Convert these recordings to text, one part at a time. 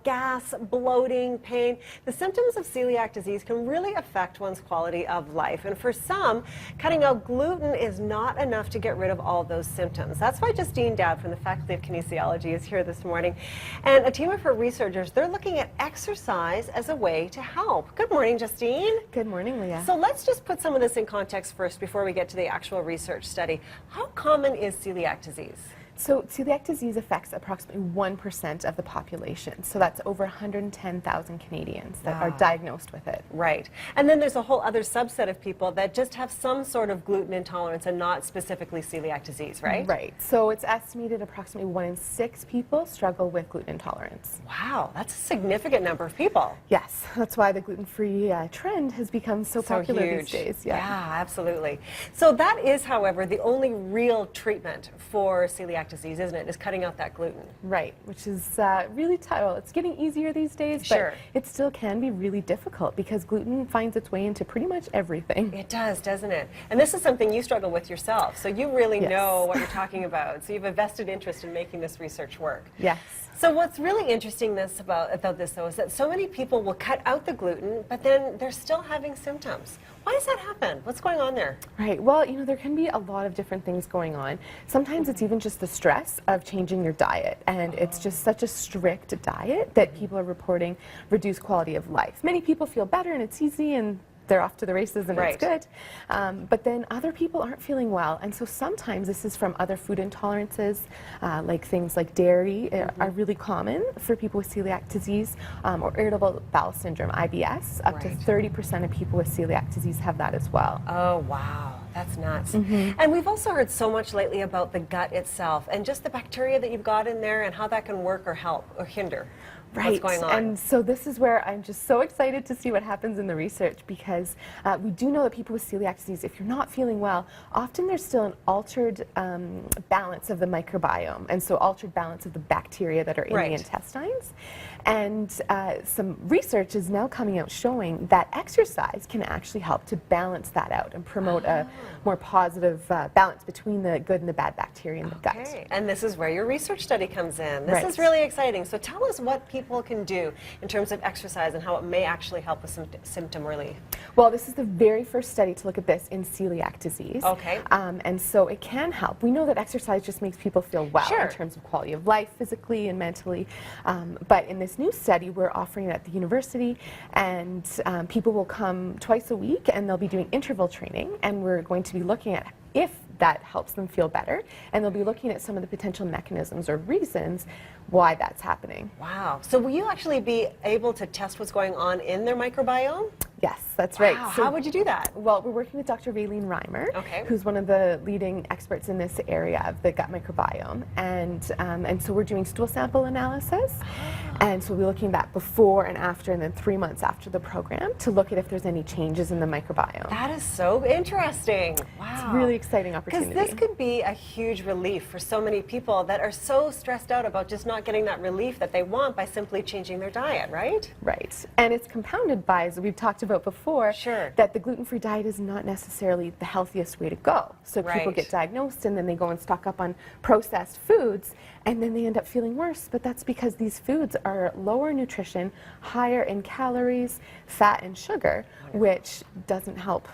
gas, bloating, pain. The symptoms of celiac disease can really affect one's quality of life. And for some, cutting out gluten is not enough to get rid of all those symptoms. That's why Justine Dowd from the Faculty of Kinesiology is here this morning. And a team of her researchers, they're looking at exercise as a way to help. Good morning, Justine. Good morning, Leah. So let's just put some of this in context first before we get to the actual research study. How common is celiac disease? So celiac disease affects approximately 1% of the population. So that's over 110,000 Canadians that are diagnosed with it. Right. And then there's a whole other subset of people that just have some sort of gluten intolerance and not specifically celiac disease, right? Right. So it's estimated approximately 1 in 6 people struggle with gluten intolerance. Wow, that's a significant number of people. Yes, that's why the gluten-free trend has become so popular huge these days. Yeah, absolutely. So that is, however, the only real treatment for celiac disease, isn't it, is cutting out that gluten. Right, which is really tough. Well, it's getting easier these days, Sure. but it still can be really difficult because gluten finds its way into pretty much everything. It does, doesn't it? And this is something you struggle with yourself, so you really know what you're talking about. So you have a vested interest in making this research work. Yes. So what's really interesting about this, though, is that so many people will cut out the gluten, but then they're still having symptoms. Why does that happen? What's going on there? Right. Well, you know, there can be a lot of different things going on. Sometimes it's even just the stress of changing your diet, and it's just such a strict diet that people are reporting reduced quality of life. Many people feel better and it's easy and they're off to the races and it's good. But then other people aren't feeling well. And so sometimes this is from other food intolerances, like things like dairy are really common for people with celiac disease, or irritable bowel syndrome, IBS. Up to 30% of people with celiac disease have that as well. Oh, wow. That's nuts. And we've also heard so much lately about the gut itself and just the bacteria that you've got in there and how that can work or help or hinder. What's going on? And so this is where I'm just so excited to see what happens in the research, because we do know that people with celiac disease, if you're not feeling well, often there's still an altered balance of the microbiome, and so altered balance of the bacteria that are in the intestines. And some research is now coming out showing that exercise can actually help to balance that out and promote a more positive balance between the good and the bad bacteria in the gut. And this is where your research study comes in. This is really exciting. So tell us what people can do in terms of exercise and how it may actually help with some symptom relief. Well, this is the very first study to look at this in celiac disease. And so it can help. We know that exercise just makes people feel well in terms of quality of life, physically and mentally. But in this new study, we're offering it at the university, and people will come twice a week and they'll be doing interval training, and we're going to be looking at if that helps them feel better, and they'll be looking at some of the potential mechanisms or reasons why that's happening. Wow. So will you actually be able to test what's going on in their microbiome? Yes, that's right. So how would you do that? Well, we're working with Dr. Raylene Reimer, who's one of the leading experts in this area of the gut microbiome, and so we're doing stool sample analysis, and so we'll be looking at before and after, and then 3 months after the program to look at if there's any changes in the microbiome. That is so interesting. Wow. It's a really exciting opportunity. Because this could be a huge relief for so many people that are so stressed out about just not getting that relief that they want by simply changing their diet, right? Right. And it's compounded by, as we've talked about before, that the gluten-free diet is not necessarily the healthiest way to go. So people get diagnosed and then they go and stock up on processed foods, and then they end up feeling worse. But that's because these foods are lower nutrition, higher in calories, fat, and sugar, which doesn't help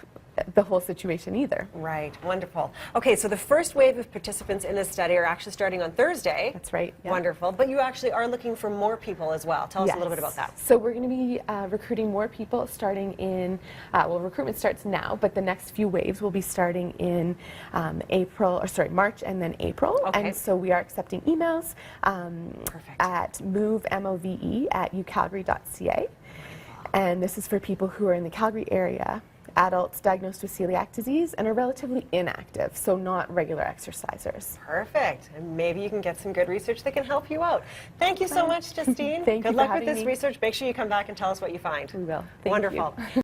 the whole situation either. Right. Wonderful. Okay, so the first wave of participants in this study are actually starting on Thursday. That's right. Yeah. Wonderful. But you actually are looking for more people as well. Tell us a little bit about that. So we're going to be recruiting more people starting in, well, recruitment starts now, but the next few waves will be starting in March and then April. And so we are accepting emails at move@ucalgary.ca. And this is for people who are in the Calgary area, adults diagnosed with celiac disease, and are relatively inactive, so not regular exercisers. Perfect. And maybe you can get some good research that can help you out. Thank you so much, Justine. Thank you. Good luck with this research. Make sure you come back and tell us what you find. We will. Wonderful.